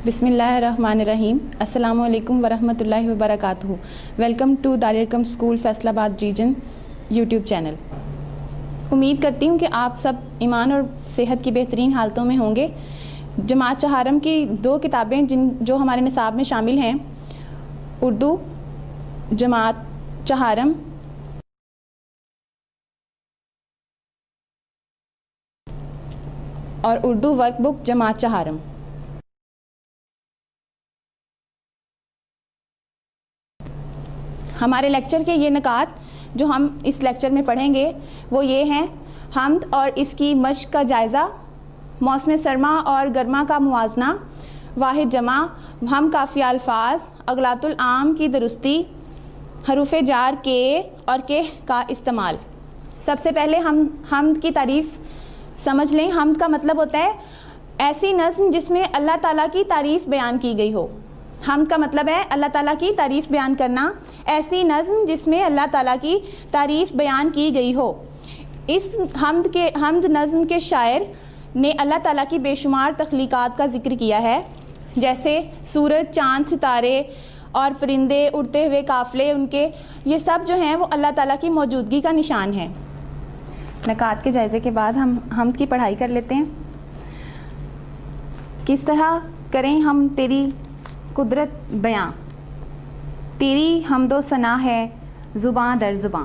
بسم اللہ الرحمن الرحیم. السلام علیکم ورحمۃ اللہ وبرکاتہ. ویلکم ٹو دار ارقم اسکول فیصل آباد ریجن یوٹیوب چینل. امید کرتی ہوں کہ آپ سب ایمان اور صحت کی بہترین حالتوں میں ہوں گے. جماعت چہارم کی 2 کتابیں جو ہمارے نصاب میں شامل ہیں، اردو جماعت چہارم اور اردو ورک بک جماعت چہارم. ہمارے لیکچر کے یہ نکات جو ہم اس لیکچر میں پڑھیں گے وہ یہ ہیں: حمد اور اس کی مشق کا جائزہ، موسم سرما اور گرما کا موازنہ، واحد جمع، ہم کافیہ الفاظ، اغلاط العام کی درستی، حروف جار کے اور کہ کا استعمال. سب سے پہلے ہم حمد کی تعریف سمجھ لیں. حمد کا مطلب ہوتا ہے ایسی نظم جس میں اللہ تعالیٰ کی تعریف بیان کی گئی ہو. حمد کا مطلب ہے اللہ تعالیٰ کی تعریف بیان کرنا، ایسی نظم جس میں اللہ تعالیٰ کی تعریف بیان کی گئی ہو. اس حمد نظم کے شاعر نے اللہ تعالیٰ کی بے شمار تخلیقات کا ذکر کیا ہے، جیسے سورج، چاند، ستارے اور پرندے، اڑتے ہوئے قافلے، ان کے یہ سب جو ہیں وہ اللہ تعالیٰ کی موجودگی کا نشان ہیں. نکات کے جائزے کے بعد ہم حمد کی پڑھائی کر لیتے ہیں. کس طرح کریں ہم تیری قدرت بیاں، تیری حمد و ثنا ہے زباں در زباں.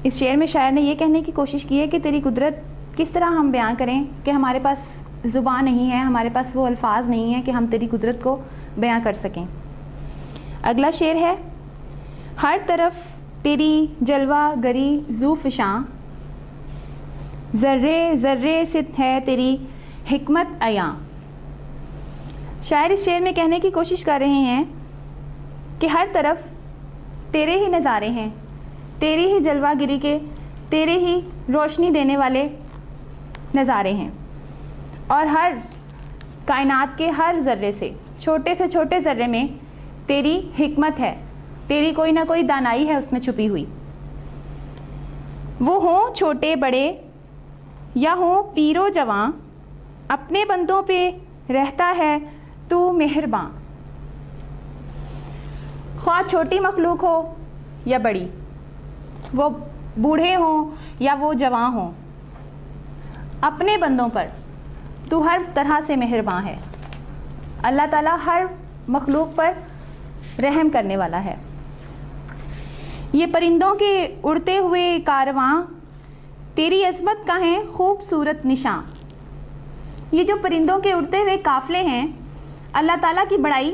اس شعر میں شاعر نے یہ کہنے کی کوشش کی ہے کہ تیری قدرت کس طرح ہم بیان کریں کہ ہمارے پاس زبان نہیں ہے، ہمارے پاس وہ الفاظ نہیں ہیں کہ ہم تیری قدرت کو بیان کر سکیں. اگلا شعر ہے: ہر طرف تیری جلوہ گری ذو فشاں، ذرے ذرے سے ہے تیری حکمت عیاں. شاعر اس شعر میں کہنے کی کوشش کر رہے ہیں کہ ہر طرف تیرے ہی نظارے ہیں، تیری ہی جلوہ گری کے، تیرے ہی روشنی دینے والے نظارے ہیں، اور ہر کائنات کے ہر ذرے سے چھوٹے ذرے میں تیری حکمت ہے، تیری کوئی نہ کوئی دانائی ہے اس میں چھپی ہوئی. وہ ہوں چھوٹے بڑے یا ہوں پیر و جواں، اپنے بندوں پہ رہتا ہے تو مہرباں. خواہ چھوٹی مخلوق ہو یا بڑی، وہ بوڑھے ہوں یا وہ جواں ہوں، اپنے بندوں پر تو ہر طرح سے مہرباں ہے. اللہ تعالیٰ ہر مخلوق پر رحم کرنے والا ہے. یہ پرندوں کے اڑتے ہوئے کارواں، تیری عظمت کا ہیں خوبصورت نشاں. یہ جو پرندوں کے اڑتے ہوئے قافلے ہیں، اللہ تعالیٰ کی بڑائی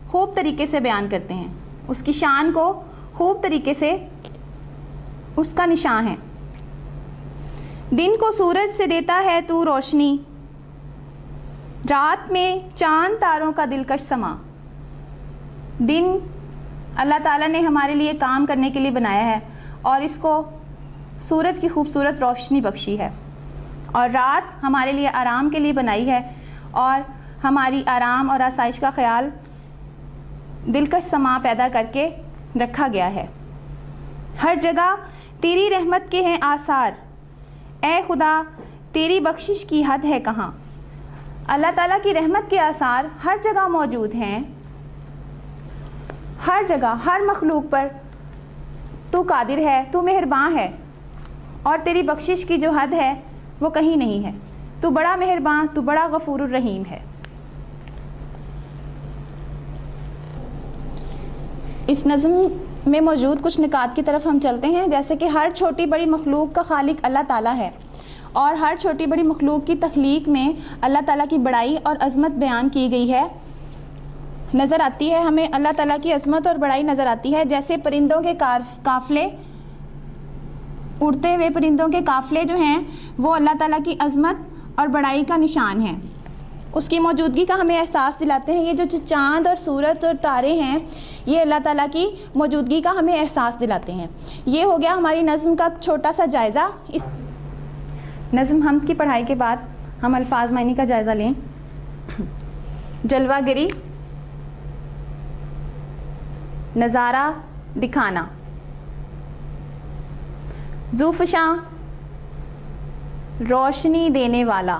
خوب طریقے سے بیان کرتے ہیں، اس کی شان کو خوب طریقے سے اس کا نشان ہے. دن کو سورج سے دیتا ہے تو روشنی، رات میں چاند تاروں کا دلکش سما. دن اللہ تعالیٰ نے ہمارے لیے کام کرنے کے لیے بنایا ہے اور اس کو سورج کی خوبصورت روشنی بخشی ہے، اور رات ہمارے لیے آرام کے لیے بنائی ہے اور ہماری آرام اور آسائش کا خیال دلکش سما پیدا کر کے رکھا گیا ہے. ہر جگہ تیری رحمت کے ہیں آثار، اے خدا تیری بخشش کی حد ہے کہاں. اللہ تعالیٰ کی رحمت کے آثار ہر جگہ موجود ہیں، ہر جگہ ہر مخلوق پر تو قادر ہے، تو مہرباں ہے، اور تیری بخشش کی جو حد ہے وہ کہیں نہیں ہے. تو بڑا مہرباں، تو بڑا غفور الرحیم ہے. اس نظم میں موجود کچھ نکات کی طرف ہم چلتے ہیں، جیسے کہ ہر چھوٹی بڑی مخلوق کا خالق اللہ تعالیٰ ہے، اور ہر چھوٹی بڑی مخلوق کی تخلیق میں اللہ تعالیٰ کی بڑائی اور عظمت بیان کی گئی ہے، نظر آتی ہے. ہمیں اللہ تعالیٰ کی عظمت اور بڑائی نظر آتی ہے. جیسے پرندوں کے قافلے، اڑتے ہوئے پرندوں کے قافلے جو ہیں وہ اللہ تعالیٰ کی عظمت اور بڑائی کا نشان ہیں، اس کی موجودگی کا ہمیں احساس دلاتے ہیں. یہ جو چاند اور سورج اور تارے ہیں یہ اللہ تعالیٰ کی موجودگی کا ہمیں احساس دلاتے ہیں. یہ ہو گیا ہماری نظم کا چھوٹا سا جائزہ. اس نظم حمد کی پڑھائی کے بعد ہم الفاظ معنی کا جائزہ لیں. جلوہ گری، نظارہ دکھانا. ذو فشاں، روشنی دینے والا.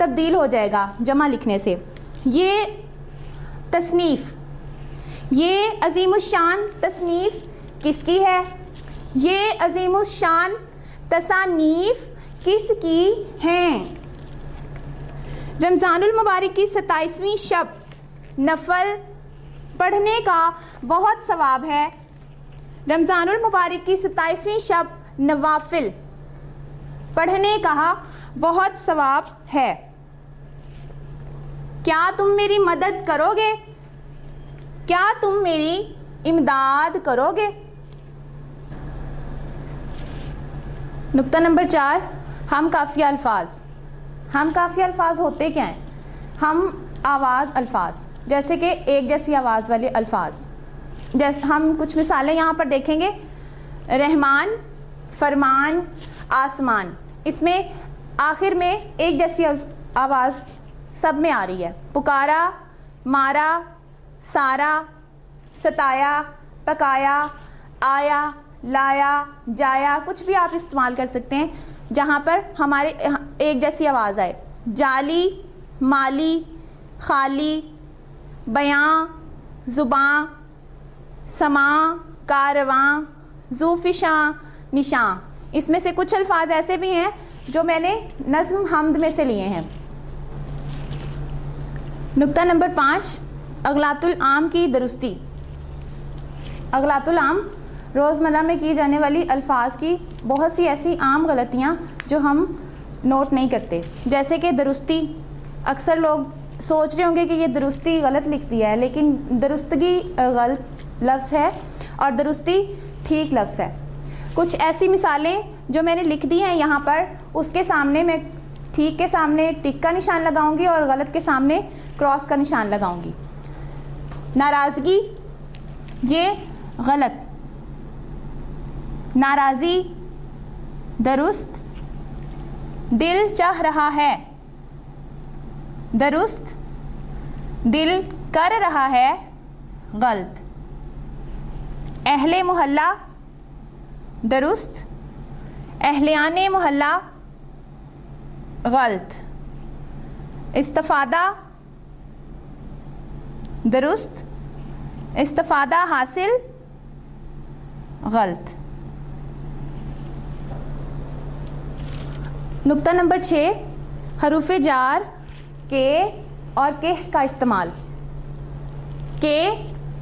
تبدیل ہو جائے گا جمع لکھنے سے. یہ تصنیف، یہ عظیم الشان تصنیف کس کی ہے؟ یہ عظیم الشان تصانیف کس کی ہیں؟ رمضان المبارک کی 27ویں شب نفل پڑھنے کا بہت ثواب ہے. رمضان المبارک کی 27ویں شب نوافل پڑھنے کا بہت ثواب ہے. کیا تم میری مدد کرو گے؟ کیا تم میری امداد کرو گے؟ نقطہ نمبر 4، ہم کافیہ الفاظ. ہم کافیہ الفاظ ہوتے کیا ہیں؟ ہم آواز الفاظ، جیسے کہ ایک جیسی آواز والے الفاظ. جیسے ہم کچھ مثالیں یہاں پر دیکھیں گے. رحمان، فرمان، آسمان، اس میں آخر میں ایک جیسی آواز سب میں آ رہی ہے. پکارا، مارا، سارا، ستایا، پکایا، آیا، لایا، جایا، کچھ بھی آپ استعمال کر سکتے ہیں جہاں پر ہمارے ایک جیسی آواز آئے. جالی، مالی، خالی، بیاں، زباں، سماں، کارواں، ذوفشاں، نشاں. اس میں سے کچھ الفاظ ایسے بھی ہیں جو میں نے نظم حمد میں سے لیے ہیں. نقطہ نمبر 5، اغلاط العام کی درستی. اغلاط العام روزمرہ میں کی جانے والی الفاظ کی بہت سی ایسی عام غلطیاں جو ہم نوٹ نہیں کرتے. جیسے کہ درستی. اکثر لوگ سوچ رہے ہوں گے کہ یہ درستی غلط لکھ دیا ہے، لیکن درستگی غلط لفظ ہے اور درستی ٹھیک لفظ ہے. کچھ ایسی مثالیں جو میں نے لکھ دی ہیں یہاں پر، اس کے سامنے میں ٹھیک کے سامنے ٹک کا نشان لگاؤں گی اور غلط کے سامنے کراس کا نشان لگاؤں گی. ناراضگی، یہ غلط. ناراضی درست. دل چاہ رہا ہے درست. دل کر رہا ہے غلط. اہل محلہ درست. اہلیان محلہ غلط. استفادہ درست. استفادہ حاصل غلط. نقطہ نمبر 6، حروف جار کے اور کہ کا استعمال. کے،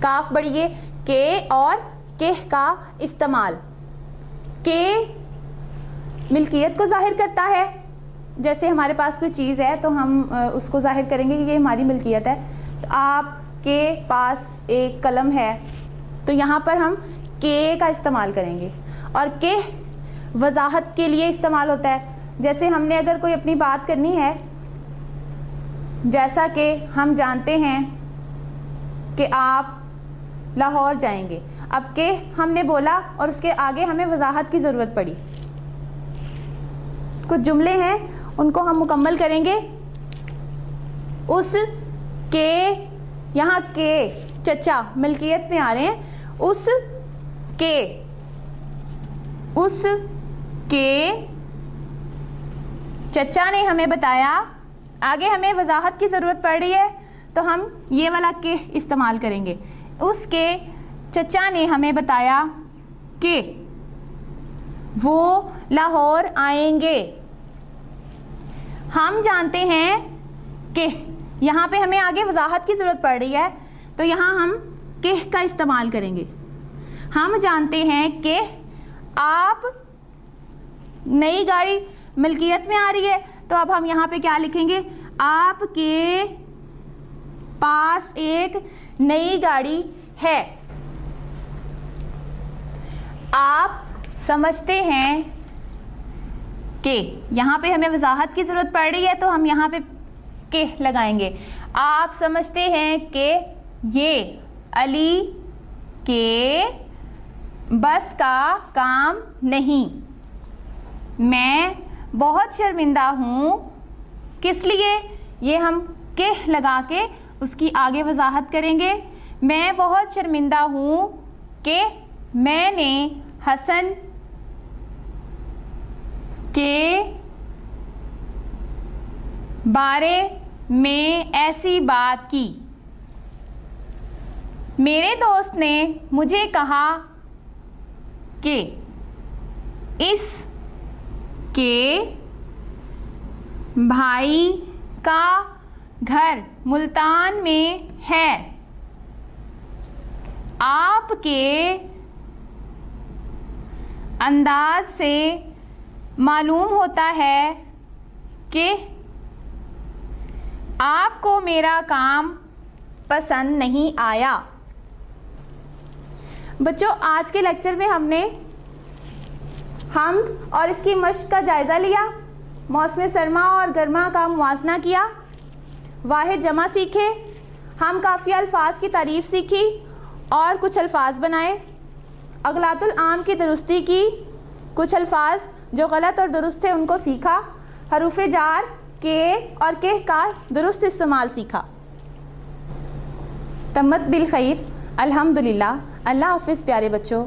کاف بڑھیے، کے اور کہ کا استعمال. کے ملکیت کو ظاہر کرتا ہے. جیسے ہمارے پاس کوئی چیز ہے تو ہم اس کو ظاہر کریں گے کہ یہ ہماری ملکیت ہے. تو آپ کے پاس ایک قلم ہے تو یہاں پر ہم کے کا استعمال کریں گے. اور کہ وضاحت کے لیے استعمال ہوتا ہے. جیسے ہم نے اگر کوئی اپنی بات کرنی ہے، جیسا کہ ہم جانتے ہیں کہ آپ لاہور جائیں گے. اب کہ ہم نے بولا اور اس کے آگے ہمیں وضاحت کی ضرورت پڑی. کچھ جملے ہیں ان کو ہم مکمل کریں گے. اس کے، یہاں کے چچا ملکیت میں آ رہے ہیں. اس کے، اس کے چچا نے ہمیں بتایا. آگے ہمیں وضاحت کی ضرورت پڑ رہی ہے تو ہم یہ والا کہ استعمال کریں گے. اس کے چچا نے ہمیں بتایا کہ وہ لاہور آئیں گے. ہم جانتے ہیں کہ، یہاں پہ ہمیں آگے وضاحت کی ضرورت پڑ رہی ہے تو یہاں ہم کہ کا استعمال کریں گے. ہم جانتے ہیں کہ آپ، نئی گاڑی ملکیت میں آ رہی ہے تو اب ہم یہاں پہ کیا لکھیں گے؟ آپ کے پاس ایک نئی گاڑی ہے. آپ سمجھتے ہیں کہ، یہاں پہ ہمیں وضاحت کی ضرورت پڑ رہی ہے تو ہم یہاں پہ کہ لگائیں گے. آپ سمجھتے ہیں کہ یہ علی کے بس کا کام نہیں. میں بہت شرمندہ ہوں. کس لیے؟ یہ ہم کہ لگا کے اس کی آگے وضاحت کریں گے. میں بہت شرمندہ ہوں کہ میں نے حسن کے بارے میں ایسی بات کی۔ میرے دوست نے مجھے کہا کہ اس کے بھائی کا گھر ملتان میں ہے۔ آپ کے انداز سے معلوم ہوتا ہے کہ آپ کو میرا کام پسند نہیں آیا۔ بچوں، آج کے لیکچر میں ہم نے حمد اور اس کی مشق کا جائزہ لیا، موسم سرما اور گرما کا موازنہ کیا، واحد جمع سیکھے، ہم کافی الفاظ کی تعریف سیکھی اور کچھ الفاظ بنائے، اغلاط العام کی درستی کی، کچھ الفاظ جو غلط اور درست تھے ان کو سیکھا، حروف جار کے اور کہ کا درست استعمال سیکھا۔ تمت بالخیر، الحمدللہ۔ اللہ حافظ پیارے بچوں۔